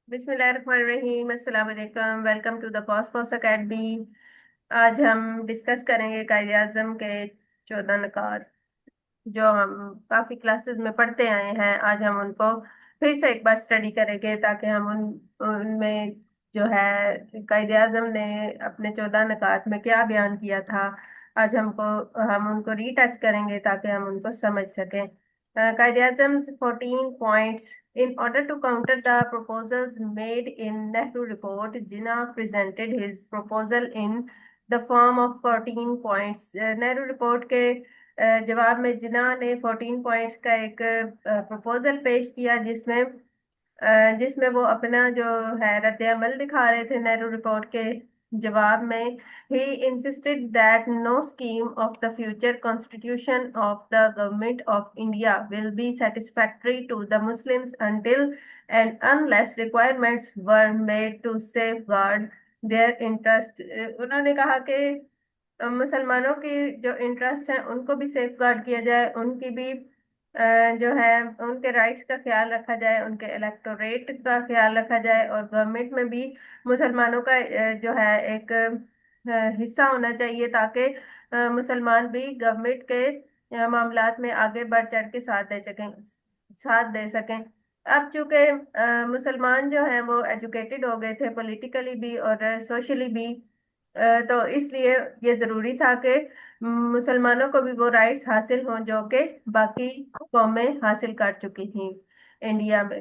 बिस्मिल्लाहिर्रहमानिर्रहीम, अस्सलाम वालेकुम। Welcome to the cosmos academy. आज हम डिस्कस करेंगे कायदे आज़म के 14 नुकात जो हम काफ़ी क्लासेस में पढ़ते आए हैं। आज हम उनको फिर से एक बार स्टडी करेंगे ताकि हम उनमें जो है कायदे आज़म ने अपने 14 नुकात में क्या बयान किया था, आज हम उनको रीटच करेंगे ताकि हम उनको समझ सकें। Quaid-e-Azam 14 points in order to counter the proposals made in Nehru report. Jinnah presented his proposal in the form of 14 points. Nehru report के जवाब में जिन्ना ने 14 पॉइंट्स का एक प्रपोजल पेश किया, जिसमें वो अपना जो है रद्द अमल दिखा रहे थे नेहरू रिपोर्ट के जवाब में। He insisted that no scheme of the future constitution of the government of India will be satisfactory to the Muslims until and unless requirements were made to safeguard their interest। उन्होंने कहा कि मुसलमानों की जो interest हैं उनको भी safe guard किया जाए, उनकी भी जो है उनके राइट्स का ख्याल रखा जाए, उनके इलेक्टोरेट का ख्याल रखा जाए और गवर्नमेंट में भी मुसलमानों का जो है एक हिस्सा होना चाहिए ताकि मुसलमान भी गवर्नमेंट के मामलात में आगे बढ़ चढ़ के साथ दे सकें। अब चूंकि मुसलमान जो हैं वो एजुकेटेड हो गए थे पॉलिटिकली भी और सोशली भी, तो इसलिए ये जरूरी था कि मुसलमानों को भी वो राइट्स हासिल हों जो कि बाकी कौमें हासिल कर चुकी थी इंडिया में।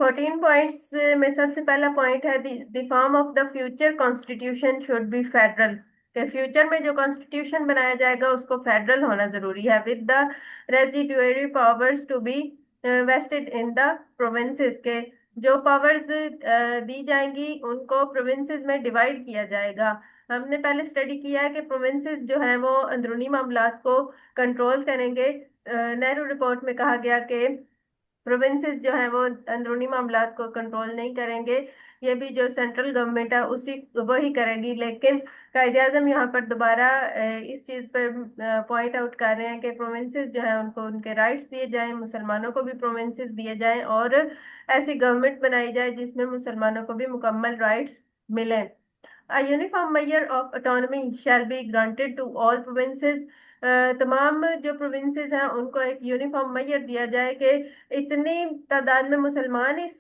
14 पॉइंट्स में सबसे पहला पॉइंट है the form of the future constitution should be federal. के फ्यूचर में जो कॉन्स्टिट्यूशन बनाया जाएगा उसको फेडरल होना जरूरी है, with the residuary powers to be vested in the provinces. के जो पावर्स दी जाएंगी उनको प्रोविंसेस में डिवाइड किया जाएगा। हमने पहले स्टडी किया है कि प्रोविंसेस जो हैं वो अंदरूनी मामलात को कंट्रोल करेंगे। नेहरू रिपोर्ट में कहा गया कि प्रोविंसेस जो हैं वो अंदरूनी मामलात को कंट्रोल नहीं करेंगे, ये भी जो सेंट्रल गवर्नमेंट है उसी वही करेगी। लेकिन कायदे आजम यहाँ पर दोबारा इस चीज़ पर पॉइंट आउट कर रहे हैं कि प्रोविंसेस जो हैं उनको उनके राइट्स दिए जाएं, मुसलमानों को भी प्रोविंसेस दिए जाएं और ऐसी गवर्नमेंट बनाई जाए जिसमें मुसलमानों को भी मुकम्मल राइट्स मिलें। A uniform measure of autonomy shall be granted to all provinces। तमाम जो प्रोविंसेस हैं उनको एक यूनिफॉर्म मेजर दिया जाए कि इतनी तादाद में मुसलमान इस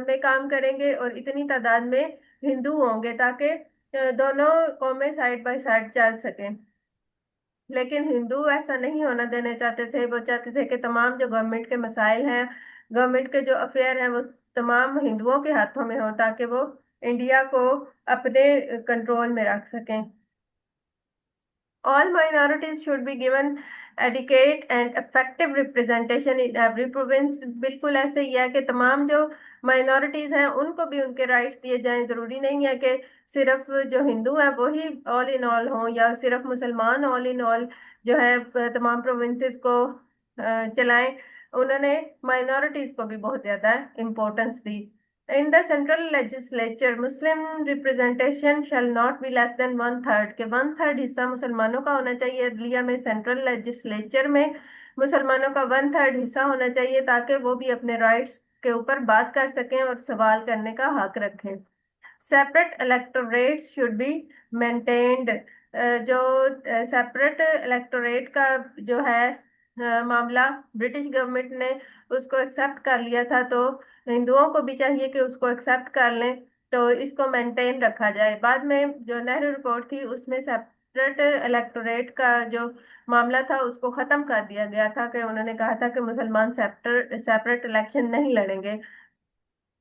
में काम करेंगे और इतनी तादाद में हिंदू होंगे ताकि दोनों कौमें साइड बाय साइड चल सकें। लेकिन हिंदू ऐसा नहीं होना देना चाहते थे, वो चाहते थे कि तमाम जो गवर्नमेंट के मसाइल हैं, गवर्नमेंट के जो अफेयर हैं वो तमाम हिंदुओं के हाथों में हो ताकि वो इंडिया को अपने कंट्रोल में रख सकें। All minorities should be given adequate and effective representation in every province। बिल्कुल ऐसे ही है कि तमाम जो माइनॉरिटीज हैं उनको भी उनके राइट्स दिए जाएं। जरूरी नहीं है कि सिर्फ जो हिंदू हैं वो ही ऑल इन ऑल हों या सिर्फ मुसलमान ऑल इन ऑल जो है तमाम प्रोविंसेस को चलाएं। उन्होंने माइनॉरिटीज को भी बहुत ज्यादा importance the. In the central legislature, Muslim representation shall not be less than 1/3। के 1/3 हिस्सा मुसलमानों का होना चाहिए। अदलिया में सेंट्रल लेजिस्लेचर में मुसलमानों का 1/3 हिस्सा होना चाहिए ताकि वो भी अपने राइट्स के ऊपर बात कर सकें और सवाल करने का हक रखें। Separate electorates should be maintained. जो सेपरेट इलेक्टोरेट का जो है मामला ब्रिटिश गवर्नमेंट ने उसको एक्सेप्ट कर लिया था, तो हिंदुओं को भी चाहिए कि उसको एक्सेप्ट कर लें, तो इसको मेंटेन रखा जाए। बाद में जो नेहरू रिपोर्ट थी उसमें सेपरेट इलेक्टोरेट का जो मामला था उसको खत्म कर दिया गया था कि उन्होंने कहा था कि मुसलमान सेपरेट सेपरेट इलेक्शन नहीं लड़ेंगे।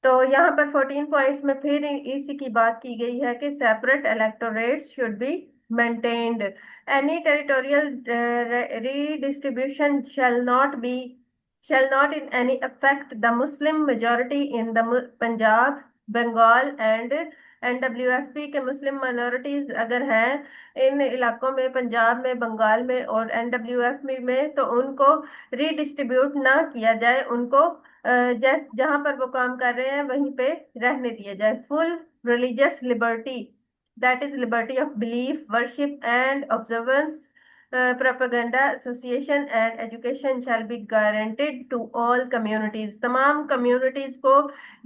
तो यहाँ पर 14 पॉइंट्स में फिर इसी की बात की गई है कि separate electorates should be maintained. Any territorial redistribution shall not in any affect the Muslim majority in the Punjab, Bengal and NWFP। के मुस्लिम माइनॉरिटीज अगर हैं इन इलाकों में, पंजाब में, बंगाल में और NWFP में, तो उनको रीडिस्ट्रीब्यूट ना किया जाए, उनको जहां पर वो काम कर रहे हैं वहीं पे रहने दिया जाए। Full religious liberty, that is liberty of belief, worship and observance propaganda association and education shall be guaranteed to all communities. तमाम कम्युनिटीज को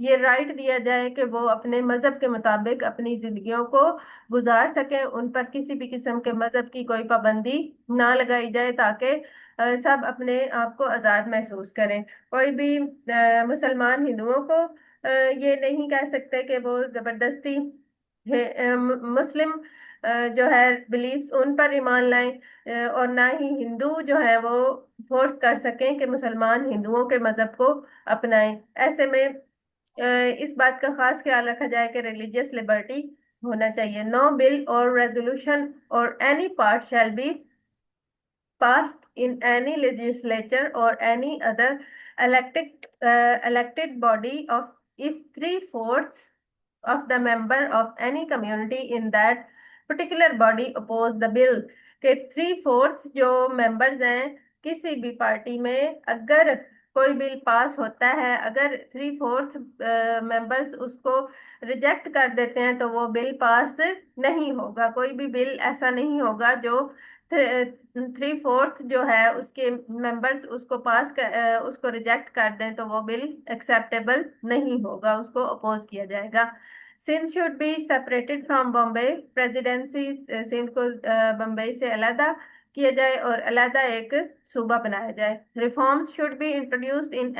ये राइट दिया जाए कि वो अपने मजहब के मुताबिक अपनी जिंदगियों को गुजार सकें, उन पर किसी भी किस्म के मजहब की कोई पाबंदी ना लगाई जाए, ताकि सब अपने आप को आज़ाद महसूस करें। कोई भी मुसलमान हिंदुओं को ये नहीं कह सकते कि वो जबरदस्ती मुस्लिम जो है बिलीफ्स उन पर ईमान लाएं, और ना ही हिंदू जो है वो फोर्स कर सकें कि मुसलमान हिंदुओं के मजहब को अपनाएं। ऐसे में इस बात का खास ख्याल रखा जाए कि रिलीजियस लिबर्टी होना चाहिए। नो बिल और रेजोल्यूशन और any part shall be passed in any legislature or any other elected body of if three-fourths of the member of any community in that particular body oppose the bill। के three fourth जो members हैं किसी भी party में, अगर कोई bill pass होता है, अगर थ्री फोर्थ मेंबर्स उसको रिजेक्ट कर देते हैं तो वो बिल पास नहीं होगा। कोई भी बिल ऐसा नहीं होगा जो थ्री फोर्थ जो है उसके मेंबर्स उसको उसको रिजेक्ट कर दें तो वो बिल एक्सेप्टेबल नहीं होगा, उसको अपोज किया जाएगा। Sindh should be separated from Bombay presidency. Sindh को बम्बई से अलग किया जाए और अलग एक सूबा बनाया जाए। Reforms should be introduced in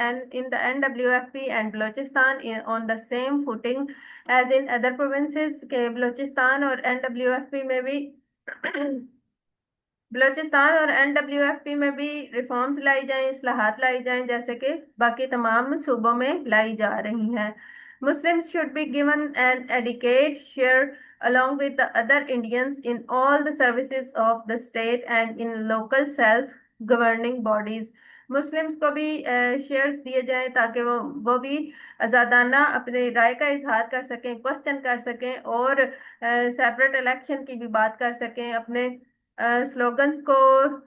the NWFP and Balochistan on the same footing as in other provinces. के बलोचिस्तान और एनडब्ल्यूएफपी में भी बलूचिस्तान और एनडब्ल्यूएफपी में भी रिफॉर्म्स लाई जाएं, इस्लाहात लाई जाएं, जैसे कि बाकी तमाम सूबों में लाई जा रही हैं। Muslims should be given an adequate share along with the other Indians in all the services of the state and in local self governing bodies। Muslims को भी शेयर्स दिए जाएं ताकि वो भी आज़ादाना अपने राय का इजहार कर सकें, क्वेश्चन कर सकें और सेपरेट इलेक्शन की भी बात कर सकें, अपने स्लोगन्स को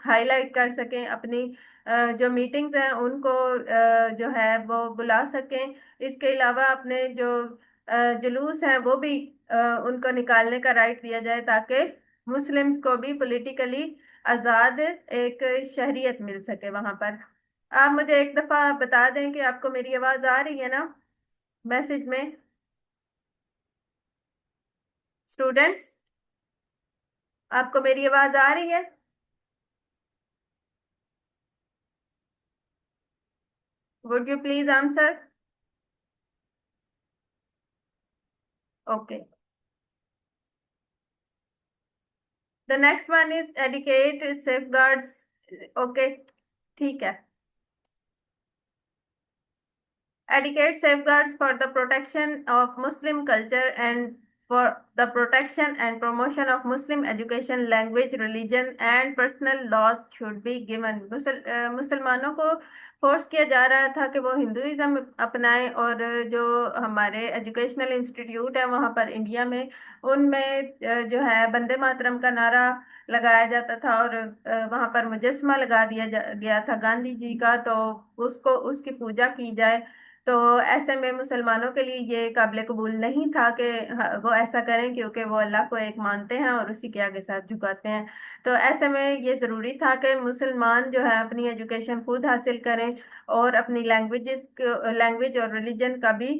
हाईलाइट कर सकें, अपनी जो मीटिंग्स हैं उनको जो है वो बुला सकें। इसके अलावा अपने जो जुलूस हैं वो भी उनको निकालने का राइट दिया जाए, ताकि मुस्लिम्स को भी पॉलिटिकली आज़ाद एक शहरियत मिल सके वहां पर। आप मुझे एक दफा बता दें कि आपको मेरी आवाज आ रही है ना मैसेज में, स्टूडेंट्स? आपको मेरी आवाज आ रही है? Would you please answer? Okay, the next one is adequate safeguards. Okay, ठीक है। Adequate safeguards for the protection of Muslim culture and for the protection and promotion of Muslim education, language, religion and personal laws should be given। मुसलमानों को force किया जा रहा था कि वो हिंदुइज्म अपनाएं, और जो हमारे एजुकेशनल इंस्टीट्यूट है वहाँ पर इंडिया में, उनमें जो है वंदे मातरम का नारा लगाया जाता था और वहाँ पर मुजस्मा लगा गया था गांधी जी का, तो उसको उसकी पूजा की जाए। तो ऐसे में मुसलमानों के लिए ये काबिल कबूल नहीं था कि वो ऐसा करें, क्योंकि वो अल्लाह को एक मानते हैं और उसी के आगे साथ झुकाते हैं। तो ऐसे में ये ज़रूरी था कि मुसलमान जो है अपनी एजुकेशन खुद हासिल करें और अपनी लैंग्वेज और रिलीजन का भी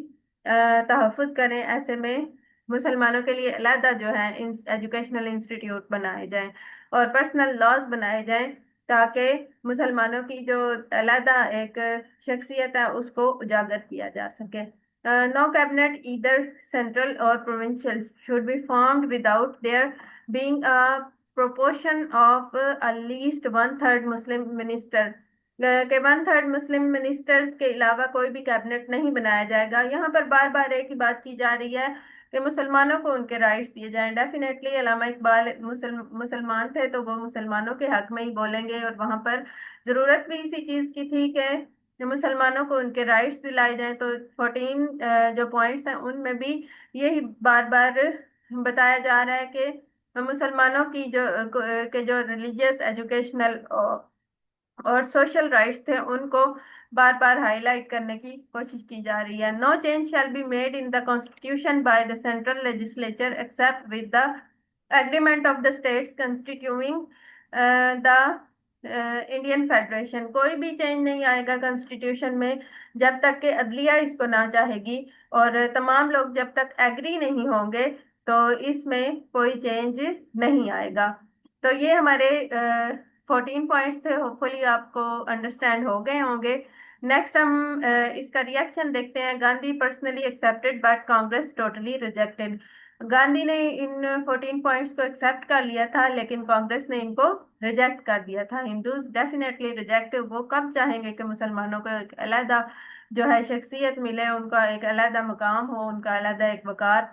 तहफ़्फ़ुज़ करें। ऐसे में मुसलमानों के लिए अलहदा जो है एजुकेशनल इंस्टीट्यूट बनाए जाएं और पर्सनल लॉज बनाए जाएं, ताकि मुसलमानों की जो अलहदा एक शख्सियत है उसको उजागर किया जा सके। नो कैबिनेट ईदर सेंट्रल और provincial should be formed without their being a proportion of at least one third Muslim minister. के वन थर्ड मुस्लिम मिनिस्टर्स के अलावा कोई भी कैबिनेट नहीं बनाया जाएगा। यहाँ पर बार बार एक ही बात की जा रही है कि मुसलमानों को उनके राइट्स दिए जाएं। डेफिनेटली अल्लामा इकबाल मुसलमान थे तो वो मुसलमानों के हक में ही बोलेंगे, और वहां पर जरूरत भी इसी चीज की थी कि मुसलमानों को उनके राइट्स दिलाए जाएं। तो 14 जो पॉइंट्स हैं उनमें भी यही बार बार बताया जा रहा है कि मुसलमानों की जो रिलीजियस एजुकेशनल और सोशल राइट्स थे उनको बार बार हाईलाइट करने की कोशिश की जा रही है। No change shall be made in the constitution by the central legislature except with the agreement of the states constituting the Indian federation. कोई भी चेंज नहीं आएगा कॉन्स्टिट्यूशन में जब तक कि अदलिया इसको ना चाहेगी, और तमाम लोग जब तक एग्री नहीं होंगे तो इसमें कोई चेंज नहीं आएगा। तो ये हमारे 14 पॉइंट्स थे, होपफुली आपको अंडरस्टैंड हो गए होंगे। नेक्स्ट हम इसका रिएक्शन देखते हैं। Gandhi personally accepted but Congress totally rejected. Gandhi ने इन 14 पॉइंट्स को एक्सेप्ट कर लिया था, लेकिन कांग्रेस ने इनको रिजेक्ट कर दिया था। Hindus definitely reject. वो कब चाहेंगे कि मुसलमानों को एक अलहदा जो है शख्सियत मिले, उनका एक अलहदा मकाम हो, उनका अलहदा एक वकार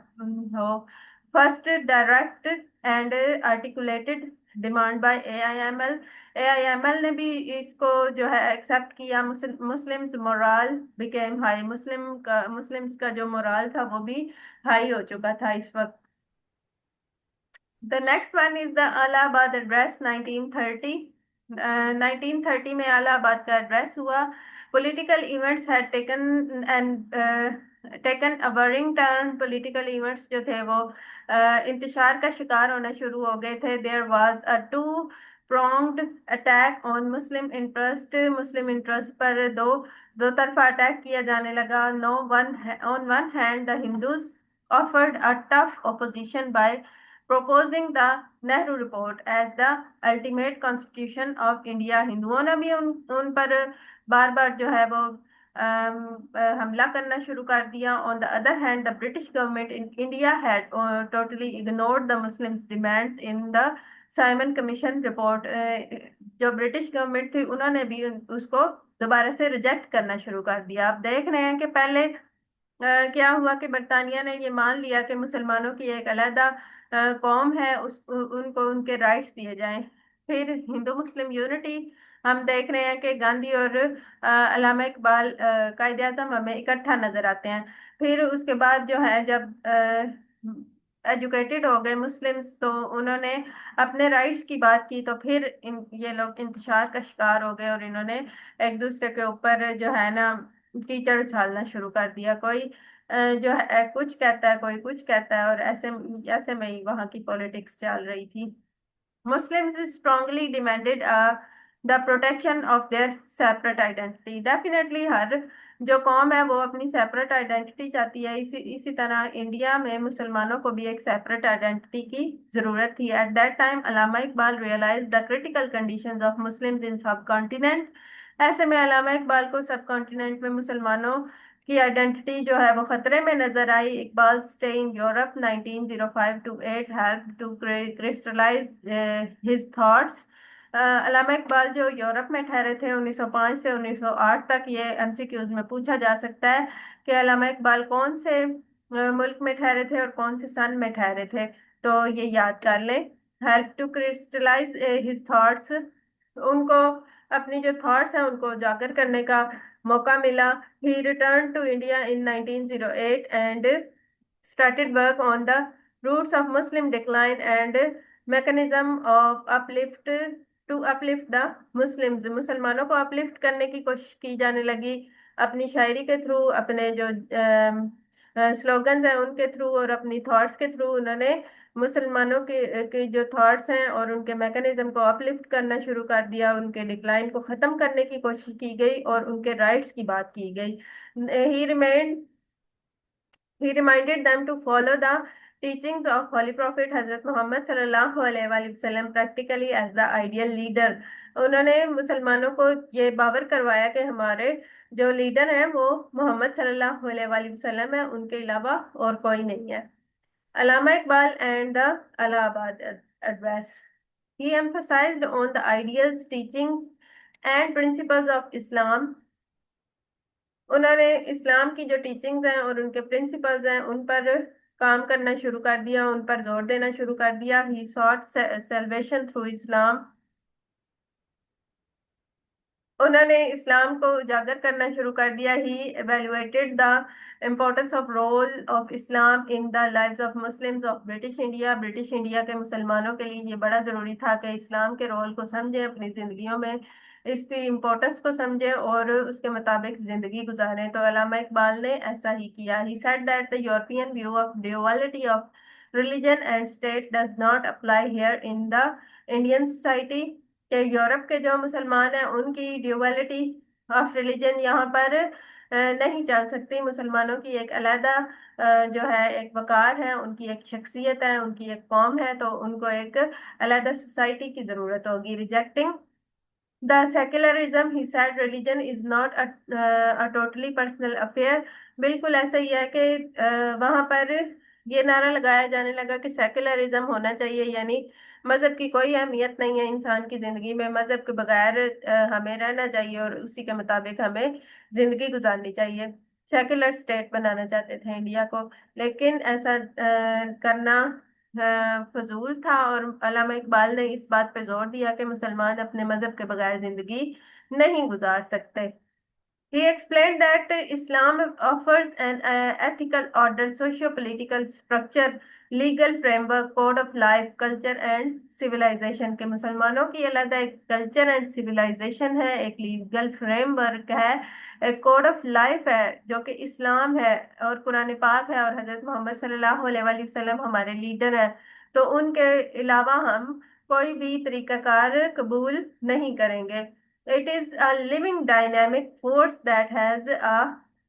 हो। First direct and articulated demand by AIML. AIML ने भी इसको जो है एक्सेप्ट किया। Muslims morale became high. Muslims का जो मोराल था वो भी हाई हो चुका था इस वक्त। The next one is the Allahabad Address 1930. 1930 में इलाहाबाद का एड्रेस हुआ। Political events had taken a worrying turn। Political events जो थे वो इंतशार का शिकार होना शुरू हो गए थे। There was a two pronged attack on Muslim interest। Muslim interest पर दो तरफा अटैक किया जाने लगा। No one on one hand the Hindus offered a tough opposition by proposing the Nehru report as the ultimate constitution of India. हिंदुओं ने भी उन पर बार बार जो है वो हमला करना शुरू कर दिया। On the other hand the British government in India had totally ignored the Muslims demands in the Simon Commission report. जो ब्रिटिश गवर्नमेंट थी उन्होंने भी उसको दोबारा से रिजेक्ट करना शुरू कर दिया। आप देख रहे हैं कि पहले क्या हुआ कि बरतानिया ने ये मान लिया कि मुसलमानों की एक अलहदा कौम है, उनको उनके राइट्स दिए जाएं। फिर हिंदू मुस्लिम यूनिटी हम देख रहे हैं कि गांधी और अल्लामा इकबाल कायदे आजम हमें इकट्ठा नजर आते हैं। फिर उसके बाद जो है जब एजुकेटेड हो गए मुस्लिम्स तो उन्होंने अपने राइट्स की बात की, तो फिर ये लोग इंतशार का शिकार हो गए और इन्होंने एक दूसरे के ऊपर जो है ना कीचड़ उछालना शुरू कर दिया। कोई जो है कुछ कहता है, कोई कुछ कहता है, और ऐसे ऐसे में ही वहां की पॉलिटिक्स चल रही थी। Muslims strongly demanded the protection of their separate identity। Definitely हर जो कौम है वो अपनी सेपरेट आइडेंटिटी चाहती है। इसी तरह इंडिया में मुसलमानों को भी एक सेपरेट आइडेंटिटी की जरूरत थी। At that time Allama Iqbal realise the critical conditions of Muslims in subcontinent. ऐसे में अल्लामा इकबाल को सब कॉन्टिनेंट में मुसलमानों की आइडेंटिटी जो है वो खतरे में नजर आई। Iqbal stay in Europe 1905 to 8 help to crystallise his thoughts. Allama Iqbal जो यूरोप में ठहरे थे 1905 से 1908 तक, ये एमसीक्यूज में पूछा जा सकता है कि अल्लामा इकबाल कौन से मुल्क में ठहरे थे और कौन से सन में ठहरे थे, तो ये याद कर लें। Help to crystallise his thoughts, उनको अपनी जो थॉट्स हैं उनको उजागर करने का मौका मिला। He return to India in 1908 and started work on the roots of Muslim decline and mechanism of uplift the Muslims। मुसलमानों को अपलिफ्ट करने की कोशिश की जाने लगी अपनी शायरी के थ्रू, अपने जो स्लोगन्स हैं उनके थ्रू और अपनी थॉट्स के थ्रू। उन्होंने मुसलमानों के जो थॉट्स हैं और उनके मैकेनिज्म को अपलिफ्ट करना शुरू कर दिया। उनके डिक्लाइन को खत्म करने की कोशिश की गई और उनके राइट्स की बात की गई। ही remained He reminded them to follow the teachings of Holy Prophet Hazrat Muhammad sallallahu alaihi wasallam practically as the ideal leader। उन्होंने मुसलमानों को ये बावर करवाया कि हमारे जो लीडर हैं वो मोहम्मद सल्लल्लाहु अलैहि वसल्लम है, उनके अलावा और कोई नहीं है। Allama Iqbal and the Allahabad Address। He emphasized on the ideals, teachings and principles of Islam। उन्होंने इस्लाम की जो टीचिंग्स हैं और उनके प्रिंसिपल्स हैं उन पर काम करना शुरू कर दिया, उन पर जोर देना शुरू कर दिया। He sought salvation through Islam. उन्होंने इस्लाम को उजागर करना शुरू कर दिया। He evaluated the importance of role of Islam in the lives of Muslims of British India. British India के मुसलमानों के लिए ये बड़ा ज़रूरी था कि इस्लाम के रोल को समझें, अपनी ज़िंदगियों में इसकी इम्पोर्टेंस को समझें और उसके मुताबिक ज़िंदगी गुजारें। तो अल्लामा इकबाल ने ऐसा ही किया। He said that the European view of duality of religion and state does not apply here in the Indian society, के यूरोप के जो मुसलमान हैं उनकी ड्यूअलिटी ऑफ रिलीजन यहाँ पर नहीं चल सकती। मुसलमानों की एक अलग जो है एक वकार है, उनकी एक शख्सियत है, उनकी एक कौम है, तो उनको एक अलग सोसाइटी की जरूरत होगी। Rejecting the secularism he said religion is not a totally personal affair. बिल्कुल ऐसा ही है कि वहां पर ये नारा लगाया जाने लगा कि सेक्युलरिज्म होना चाहिए, यानी मजहब की कोई अहमियत नहीं है इंसान की जिंदगी में, मजहब के बगैर हमें रहना चाहिए और उसी के मुताबिक हमें जिंदगी गुजारनी चाहिए। सेक्युलर स्टेट बनाना चाहते थे इंडिया को, लेकिन ऐसा करना फजूल था, और अल्लामा इकबाल ने इस बात पे जोर दिया कि मुसलमान अपने मजहब के बगैर जिंदगी नहीं गुजार सकते। He explained that Islam offers an ethical order, socio-political structure, legal framework, code of life, culture and civilization, के मुसलमानों की अलग एक कल्चर एंड सिविलाइजेशन है, एक लीगल फ्रेमवर्क है, एक कोड ऑफ लाइफ है जो कि इस्लाम है और कुरान पाक है, और हजरत मोहम्मद सल्लल्लाहु अलैहि वसल्लम हमारे लीडर हैं। तो उनके अलावा हम कोई भी तरीकाकार कबूल नहीं करेंगे। It is a living dynamic force that has a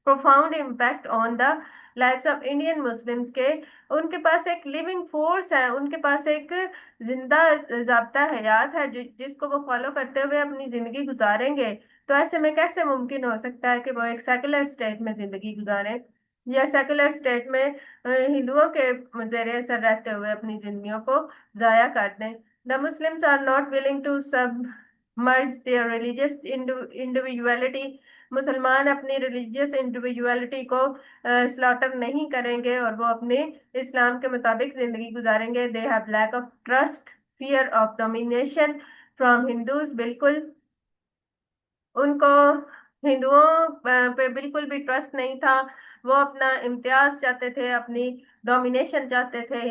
profound impact on the lives of Indian Muslims, के उनके पास एक लिविंग फोर्स है, उनके पास एक जिंदा जाब्ता हयात है जिसको वो फॉलो करते हुए अपनी जिंदगी गुजारेंगे। तो ऐसे में कैसे मुमकिन हो सकता है कि वो एक सेकुलर स्टेट में जिंदगी गुजारें, या सेकुलर स्टेट में हिंदुओं के जेर असर रहते हुए अपनी जिंदगियों को जाया कर दें। The Muslims are not willing to submerge there religious individuality. मुसलमान अपनी रिलीजियस इंडिविजुअलिटी को स्लॉटर नहीं करेंगे और वो अपने इस्लाम के मुताबिक जिंदगी गुजारेंगे। They have lack of trust, fear of domination from Hindus. बिल्कुल उनको हिंदुओं पे बिल्कुल भी ट्रस्ट नहीं था। वो अपना इम्तियाज चाहते थे, अपनी डोमिनेशन चाहते थे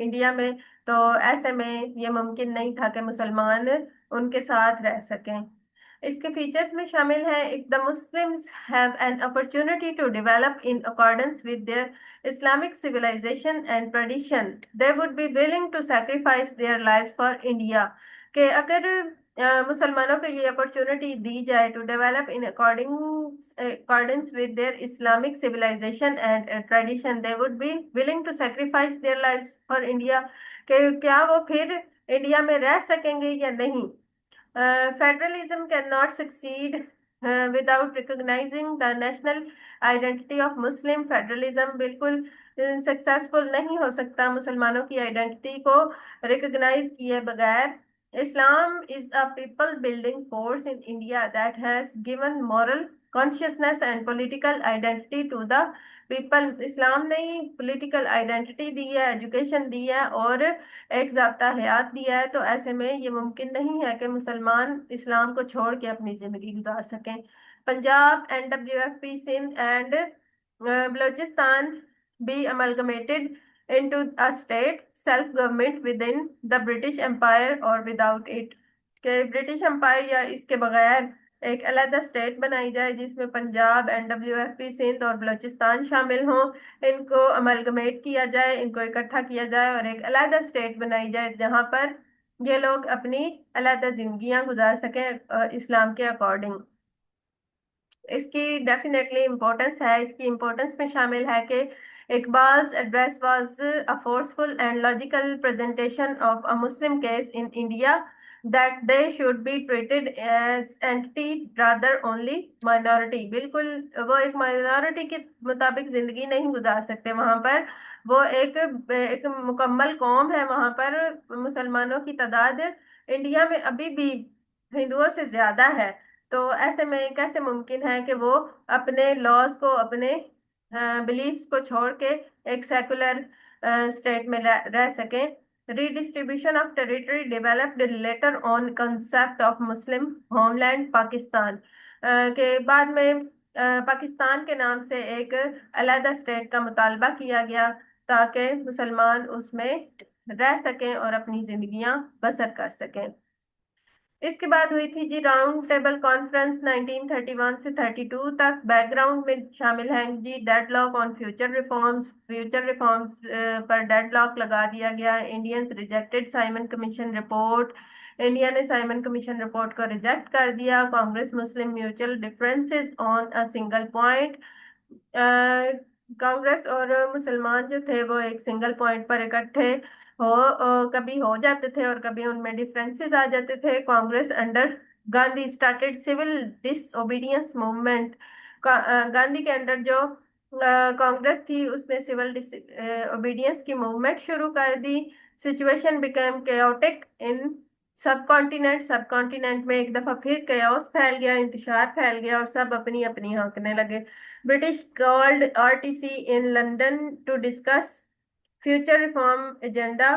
इंडिया में। तो ऐसे में ये मुमकिन नहीं था कि मुसलमान उनके साथ रह सकें। इसके फीचर्स में शामिल है, if the Muslims have an opportunity to develop in accordance with their Islamic civilisation and tradition, they would be willing to sacrifice their life for India. कि अगर मुसलमानों को ये अपॉर्चुनिटी दी जाए to develop in accordance with their Islamic civilisation and tradition, they would be willing to sacrifice their lives for India, कि क्या वो फिर इंडिया में रह सकेंगे या नहीं। Federalism can not succeed without recognising the national identity of Muslim. Federalism बिल्कुल सक्सेसफुल नहीं हो सकता मुसलमानों की आइडेंटिटी को रिकॉग्नाइज किए बगैर। Islam is a people building force in India that has given moral consciousness and political identity to the people. इस्लाम ने पॉलिटिकल आइडेंटिटी दी है, एजुकेशन दी है और एक ज़ाब्ता हयात दिया है। तो ऐसे में ये मुमकिन नहीं है कि मुसलमान इस्लाम को छोड़ के अपनी जिंदगी गुजार सकें। Punjab, NWFP, Sindh and Balochistan be amalgamated into a state self government within the British Empire or without it, कि ब्रिटिश एम्पायर या इसके बगैर एक अलग स्टेट बनाई जाए जिसमें पंजाब, NWFP, सिंध और बलूचिस्तान शामिल हों। इनको अमलगमेट किया जाए, इनको इकट्ठा किया जाए और एक अलग स्टेट बनाई जाए जहां पर ये लोग अपनी अलग जिंदगियां गुजार सकें इस्लाम के अकॉर्डिंग। इसकी डेफिनेटली इम्पोर्टेंस है। इसकी इम्पोर्टेंस में शामिल है कि Iqbal's address was a forceful and logical presentation of a Muslim case in India that they should be treated as entity rather only minority. बिल्कुल वो एक माइनॉरिटी के मुताबिक जिंदगी नहीं गुजार सकते वहां पर। वो एक मुकम्मल कौम है वहां पर। मुसलमानों की तादाद इंडिया में अभी भी हिंदुओं से ज्यादा है। तो ऐसे में कैसे मुमकिन है कि वो अपने लॉज को, अपने बिलीफ्स को छोड़ के एक सेकुलर स्टेट में रह सकें। Redistribution of territory developed later on concept of Muslim homeland Pakistan, के बाद में पाकिस्तान के नाम से एक अलहदा स्टेट का मुतालबा किया गया ताकि मुसलमान उसमें रह सकें और अपनी जिंदगियां बसर कर सकें। इसके बाद हुई थी जी राउंड टेबल कॉन्फ्रेंस 1931 से 32 तक। बैकग्राउंड में शामिल हैं जी डेडलॉक ऑन फ्यूचर रिफॉर्म्स पर डेडलॉक लगा दिया गया। Indians rejected Simon Commission report. India ने साइमन कमीशन रिपोर्ट को रिजेक्ट कर दिया। Congress Muslim mutual differences on a single point. Congress और मुसलमान जो थे वो एक सिंगल पॉइंट पर इकट्ठे कभी हो जाते थे और कभी उनमें डिफरेंसेस आ जाते थे। Congress under Gandhi started civil disobedience movement. Gandhi के अंडर जो कांग्रेस थी उसने सिविल ओबीडियंस की मूवमेंट शुरू कर दी। सिचुएशन बिकेम केओटिक इन सब कॉन्टिनेंट में एक दफा फिर केओस फैल गया, इंतशार फैल गया और सब अपनी अपनी हाँकने लगे। British called RTC in London to discuss future reform agenda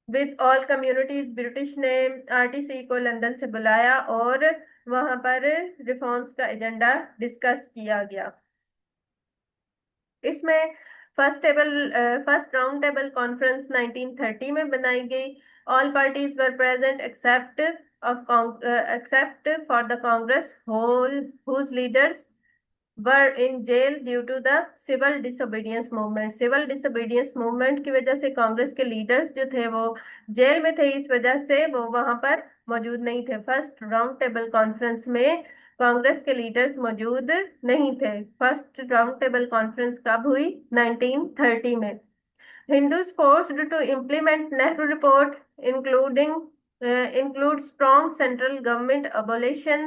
with all communities. British ने आरटीसी को लंदन से बुलाया और वहां पर रिफॉर्म्स का एजेंडा डिस्कस किया गया। इसमें फर्स्ट राउंड टेबल कॉन्फ्रेंस 1930 में बनाई गई। All parties were present except for the Congress whole whose leaders were in jail due to the civil disobedience movement. Civil disobedience movement की वजह से कांग्रेस के लीडर्स जो थे वो जेल में थे, इस वजह से वो वहां पर मौजूद नहीं थे। फर्स्ट राउंड टेबल कॉन्फ्रेंस में कांग्रेस के लीडर्स मौजूद नहीं थे। फर्स्ट राउंड टेबल कॉन्फ्रेंस कब हुई? 1930 में। Hindus forced to implement Nehru Report, include strong central government abolition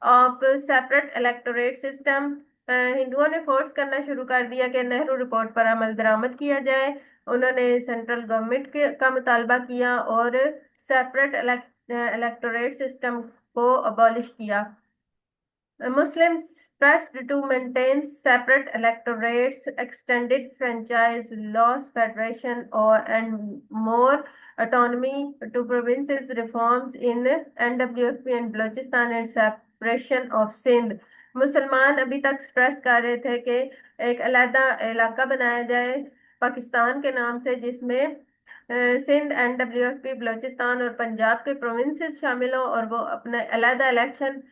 of separate electorate system। हिंदुओं ने फोर्स करना शुरू कर दिया कि नेहरू रिपोर्ट पर अमल दरामद किया जाए। उन्होंने सेंट्रल गवर्नमेंट के का मुतालबा किया और सेपरेट इलेक्टोरेट सिस्टम को अबॉलिश किया। Muslims pressed to maintain separate electorates, extended franchise laws, federation, and more autonomy to provinces, reforms in NWFP and Balochistan, and separation of Sindh। मुसलमान अभी तक एक्सप्रेस कर रहे थे कि एक अलग इलाका बनाया जाए पाकिस्तान के नाम से, जिसमें सिंध, NWFP, बलूचिस्तान और पंजाब के प्रोविंसेस शामिल हो और वो अपने अलग इलेक्शन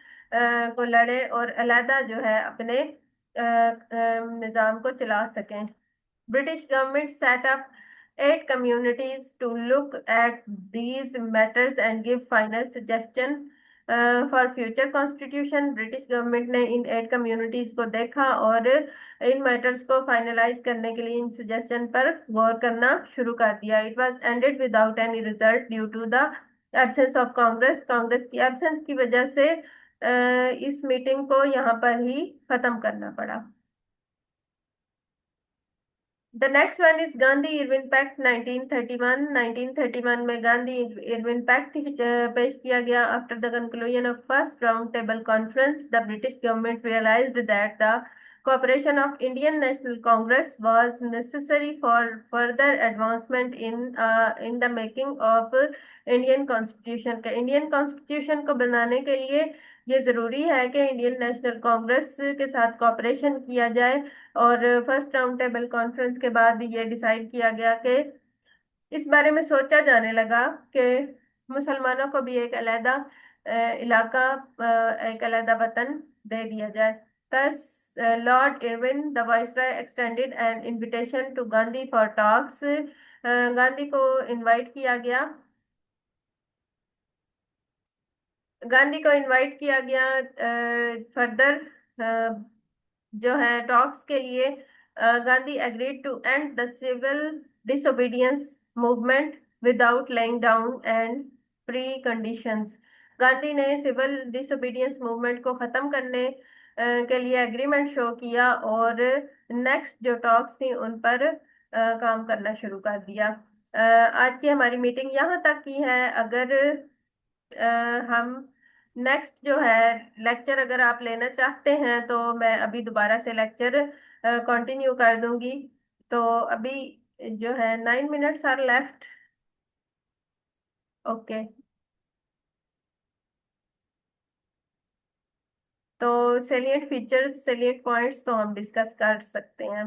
को लड़े और अलहदा जो है अपने निज़ाम को चला सकें। British government set up 8 communities to look at these matters and give final suggestion for future constitution। British government ने इन 8 कम्युनिटीज को देखा और इन मैटर्स को फाइनलाइज करने के लिए इन सजेशन पर गौर करना शुरू कर दिया। It was ended without any result due to the absence of Congress. Congress की एब्सेंस की वजह से इस मीटिंग को यहाँ पर ही खत्म करना पड़ा। The next one is Gandhi Irwin pact 1931। 1931 में गांधी इरविन पैक्ट पेश किया गया। After the conclusion of first round table conference the British government realised that the cooperation of Indian National Congress was necessary for further advancement in the making of Indian Constitution। का Indian constitution को बनाने के लिए ये जरूरी है कि Indian national Congress के साथ कॉपरेशन किया जाए। और फर्स्ट राउंड टेबल कॉन्फ्रेंस के बाद ये डिसाइड किया गया कि इस बारे में सोचा जाने लगा कि मुसलमानों को भी एक अलहदा इलाका, एक अलहदा वतन दे दिया जाए। Thus Lord Irwin the viceroy extended an invitation to Gandhi for talks. Gandhi को इनवाइट किया गया, गांधी को इनवाइट किया गया फर्दर जो है टॉक्स के लिए। Gandhi agreed to end the civil disobedience movement without laying down and preconditions. Gandhi ने सिविल डिसोबीडियंस मूवमेंट को खत्म करने के लिए एग्रीमेंट शो किया और नेक्स्ट जो टॉक्स थी उन पर काम करना शुरू कर दिया। आज की हमारी मीटिंग यहाँ तक की है। अगर हम नेक्स्ट जो है लेक्चर अगर आप लेना चाहते हैं तो मैं अभी दोबारा से लेक्चर कंटिन्यू कर दूंगी। तो अभी जो है 9 मिनट्स आर लेफ्ट। ओके, तो सेलिएंट फीचर्स, सेलिएंट पॉइंट्स तो हम डिस्कस कर सकते हैं।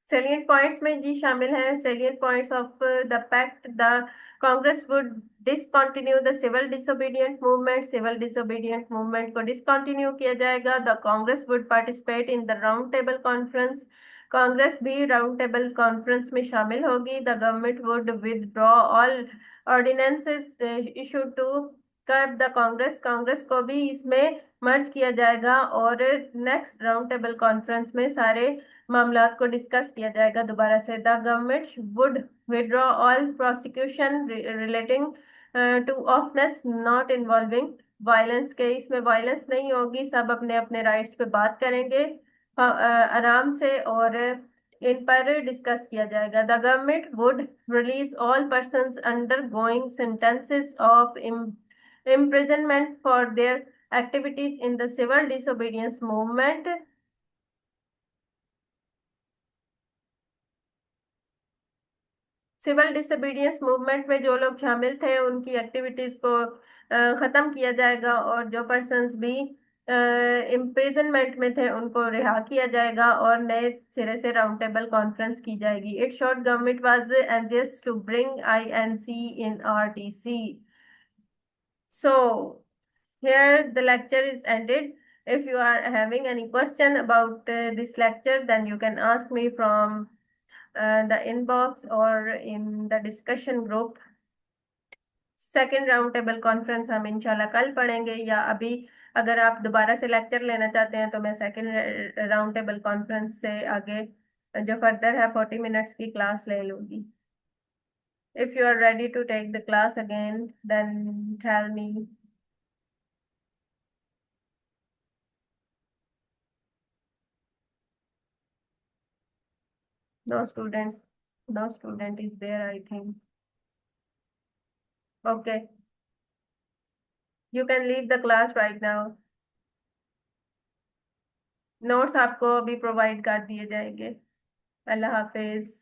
सेलिएंट पॉइंट्स में जी शामिल हैं। Salient points of the pact: the Congress would discontinue the civil disobedient movement. Civil disobedient movement को डिसकंटिन्यू किया जाएगा। The Congress would participate in the round table conference. Congress भी राउंड टेबल कॉन्फ्रेंस में शामिल होगी। The government would withdraw all ordinances issued to curb the Congress. Congress को भी इसमें मर्ज किया जाएगा और नेक्स्ट राउंड टेबल कॉन्फ्रेंस में सारे मामलात को डिस्कस किया जाएगा दोबारा से। The government would withdraw all prosecution relating to offences not involving violence के। इसमें वायलेंस नहीं होगी, सब अपने अपने राइट्स पे बात करेंगे आराम से, और इन पर डिस्कस किया जाएगा। The government would release all persons undergoing sentences ऑफ imprisonment for their activities in the civil disobedience movement। Civil disobedience movement में जो लोग शामिल थे उनकी एक्टिविटीज को खत्म किया जाएगा, और जो पर्सन्स भी इम्प्रिजनमेंट में थे उनको रिहा किया जाएगा और नए सिरे से राउंड टेबल कॉन्फ्रेंस की जाएगी। It showed government was anxious to bring INC in RTC। So here the lecture is ended. If you are having any question about this lecture, then you can ask me from the inbox or in the discussion group। Second round table conference हम इंशाल्लाह कल पढ़ेंगे, या अभी अगर आप दोबारा से लेक्चर लेना चाहते हैं तो मैं सेकेंड राउंड टेबल कॉन्फ्रेंस से आगे जो फर्दर है 40 मिनट्स की क्लास ले लूंगी। If you are ready to take the class again then tell me. No students, no student is there I think. Okay, you can leave the class right now. Notes आपको अभी provide कर दिए जाएंगे। अल्लाह हाफिज।